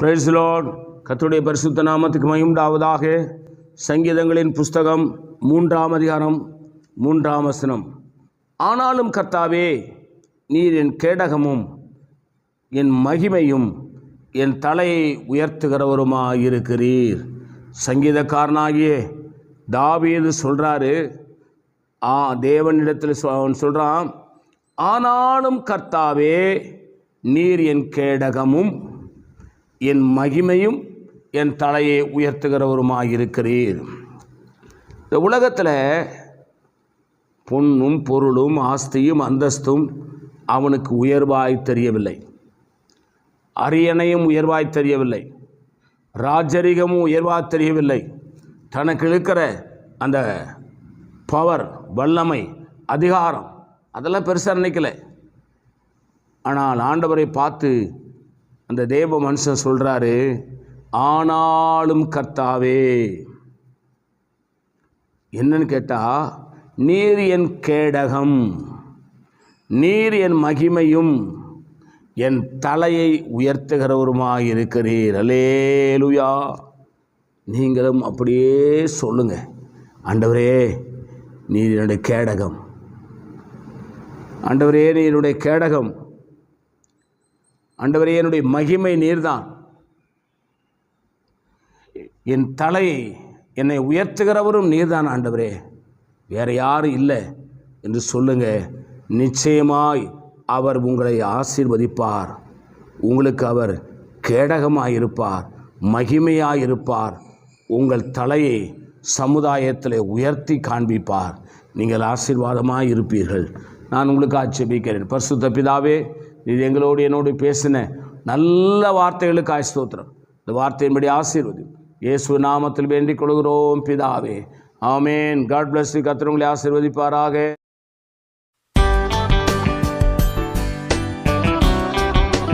Praise the Lord. கர்த்தருடைய பரிசுத்த நாமத்துக்கு மகிமை உண்டாவதாக. சங்கீதங்களின் புஸ்தகம் 3ஆம் அதிகாரம் 3ஆம் வசனம். ஆனாலும் கர்த்தாவே, நீர் என் கேடகமும் என் மகிமையும் என் தலையை உயர்த்துகிறவருமாயிருக்கிறீர். சங்கீதக்காரனாகிய தாவீது சொல்கிறாரு, தேவனிடத்தில் அவன் சொல்கிறான், ஆனாலும் கர்த்தாவே, நீர் என் கேடகமும் என் மகிமையும் என் தலையை உயர்த்துகிறவருமாயிருக்கிறீர். இந்த உலகத்தில் பொன்னும் பொருளும் ஆஸ்தியும் அந்தஸ்தும் அவனுக்கு உயர்வாய் தெரியவில்லை. அரியணையும் உயர்வாய் தெரியவில்லை. ராஜரிகமும் உயர்வாய் தெரியவில்லை. தனக்கு இருக்கிற அந்த பவர், வல்லமை, அதிகாரம் அதெல்லாம் பெருசாக நினைக்கலை. ஆனால் ஆண்டவரை பார்த்து அந்த தேவ மனுஷன் சொல்கிறாரு, ஆனாலும் கர்த்தாவே, என்னன்னு கேட்டால், நீர் என் கேடகம், நீர் என் மகிமையும் என் தலையை உயர்த்துகிறவருமாயிருக்கிறீர். அல்லேலூயா. நீங்களும் அப்படியே சொல்லுங்க, ஆண்டவரே நீர் என்னுடைய கேடகம், ஆண்டவரே நீர் என்னுடைய கேடகம், ஆண்டவரே என்னுடைய மகிமை நீர்தான், என் தலையை என்னை உயர்த்துகிறவரும் நீர்தான் ஆண்டவரே, வேறு யாரும் இல்லை என்று சொல்லுங்க. நிச்சயமாய் அவர் உங்களை ஆசீர்வதிப்பார். உங்களுக்கு அவர் கேடகமாயிருப்பார், மகிமையாயிருப்பார். உங்கள் தலையை சமுதாயத்தில் உயர்த்தி காண்பிப்பார். நீங்கள் ஆசீர்வாதமாக இருப்பீர்கள். நான் உங்களுக்கு ஆட்சேபிக்கிறேன். பரிசுத்த பிதாவே, நீர் எங்களோடு என்னோடு பேசின நல்ல வார்த்தைகளுக்கு ஸ்தோத்திரம். இந்த வார்த்தையின்படி ஆசீர்வதி இயேசு நாமத்தில் வேண்டிக் கொள்கிறோம் பிதாவே. ஆமேன். God bless you. கர்த்தர் உங்களை ஆசீர்வதிப்பாராக.